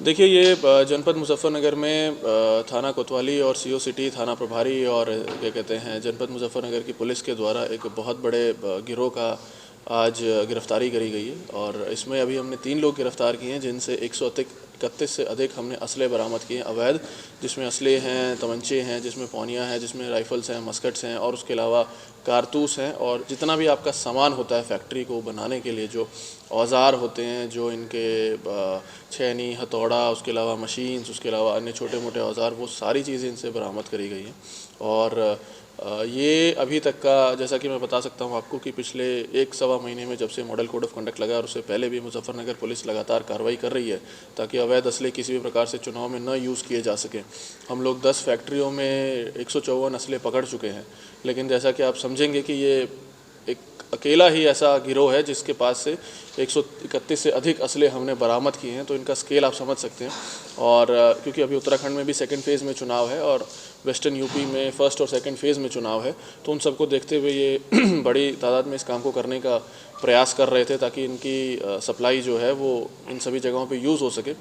देखिए ये जनपद मुजफ्फरनगर में थाना कोतवाली और सीओ सिटी थाना प्रभारी और क्या कहते हैं जनपद मुजफ्फरनगर की पुलिस के द्वारा एक बहुत बड़े गिरोह का आज गिरफ्तारी करी गई है। और इसमें अभी हमने 3 लोग गिरफ्तार किए हैं, जिनसे 131 से अधिक हमने असले बरामद किए हैं अवैध, जिसमें असले हैं, तमंचे हैं, जिसमें पौनियाँ हैं, जिसमें राइफ़ल्स हैं, मस्कट्स हैं और उसके अलावा कारतूस हैं। और जितना भी आपका सामान होता है फैक्ट्री को बनाने के लिए, जो औज़ार होते हैं, जो इनके छेनी, हथौड़ा, उसके अलावा मशीन्स, उसके अलावा अन्य छोटे मोटे औज़ार, वो सारी चीज़ें इनसे बरामद करी गई हैं। और ये अभी तक का, जैसा कि मैं बता सकता हूँ आपको, कि पिछले 1 सवा महीने में जब से मॉडल कोड ऑफ कंडक्ट लगा और उससे पहले भी मुजफ्फरनगर पुलिस लगातार कार्रवाई कर रही है ताकि अवैध असले किसी भी प्रकार से चुनाव में न यूज़ किए जा सकें। हम लोग 10 फैक्ट्रियों में 154 असले पकड़ चुके हैं। लेकिन जैसा कि आप समझेंगे कि ये एक अकेला ही ऐसा गिरोह है जिसके पास से 131 से अधिक असले हमने बरामद किए हैं, तो इनका स्केल आप समझ सकते हैं। और क्योंकि अभी उत्तराखंड में भी सेकंड फेज़ में चुनाव है और वेस्टर्न यूपी में फर्स्ट और सेकंड फेज़ में चुनाव है, तो उन सबको देखते हुए ये बड़ी तादाद में इस काम को करने का प्रयास कर रहे थे ताकि इनकी सप्लाई जो है वो इन सभी जगहों पे यूज़ हो सके।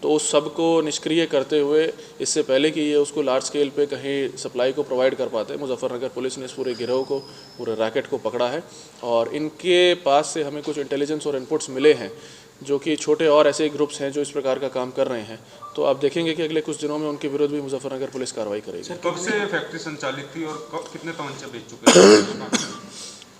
तो उस सब को निष्क्रिय करते हुए, इससे पहले कि ये उसको लार्ज स्केल पे कहीं सप्लाई को प्रोवाइड कर पाते, मुजफ्फरनगर पुलिस ने इस पूरे गिरोह को, पूरे रैकेट को पकड़ा है। और इनके पास से हमें कुछ इंटेलिजेंस और इनपुट्स मिले हैं जो कि छोटे और ऐसे ग्रुप्स हैं जो इस प्रकार का काम कर रहे हैं। तो आप देखेंगे कि अगले कुछ दिनों में उनके विरुद्ध भी मुजफ्फरनगर पुलिस कार्रवाई करेगी। सर, कब से फैक्ट्री संचालित थी और कितने तमंचे बेच चुके हैं?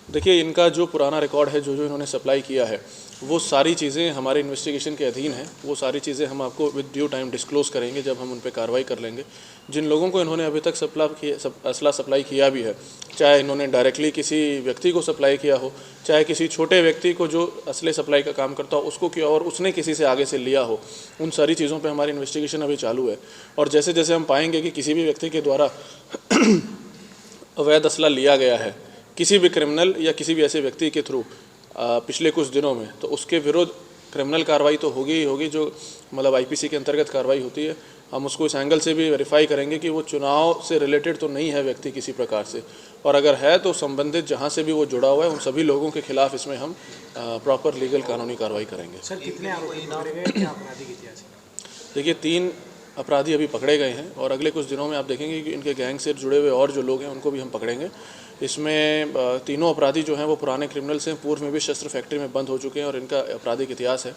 देखिए, इनका जो पुराना रिकॉर्ड है, जो जो इन्होंने सप्लाई किया है, वो सारी चीज़ें हमारे इन्वेस्टिगेशन के अधीन हैं। वो सारी चीज़ें हम आपको विद ड्यू टाइम डिस्क्लोज़ करेंगे जब हम उन पे कार्रवाई कर लेंगे। जिन लोगों को इन्होंने अभी तक असला सप्लाई किया भी है, चाहे इन्होंने डायरेक्टली किसी व्यक्ति को सप्लाई किया हो, चाहे किसी छोटे व्यक्ति को जो असले सप्लाई का काम करता हो उसको किया हो और उसने किसी से आगे से लिया हो, उन सारी चीज़ों पर हमारी इन्वेस्टिगेशन अभी चालू है। और जैसे जैसे हम पाएंगे कि किसी भी व्यक्ति के द्वारा अवैध असला लिया गया है किसी भी क्रिमिनल या किसी भी ऐसे व्यक्ति के थ्रू पिछले कुछ दिनों में, तो उसके विरुद्ध क्रिमिनल कार्रवाई तो होगी ही होगी, जो मतलब आईपीसी के अंतर्गत कार्रवाई होती है। हम उसको इस एंगल से भी वेरीफाई करेंगे कि वो चुनाव से रिलेटेड तो नहीं है व्यक्ति किसी प्रकार से, और अगर है तो संबंधित जहाँ से भी वो जुड़ा हुआ है उन सभी लोगों के खिलाफ इसमें हम प्रॉपर लीगल कानूनी कार्रवाई करेंगे। सर, कितने आरोपी पकड़े गए, क्या आपराधिक इतिहास? देखिए, 3 अपराधी अभी पकड़े गए हैं और अगले कुछ दिनों में आप देखेंगे कि इनके गैंग से जुड़े हुए और जो लोग हैं उनको भी हम पकड़ेंगे। इसमें तीनों अपराधी जो हैं वो पुराने क्रिमिनल्स हैं, पूर्व में भी शस्त्र फैक्ट्री में बंद हो चुके हैं और इनका आपराधिक इतिहास है।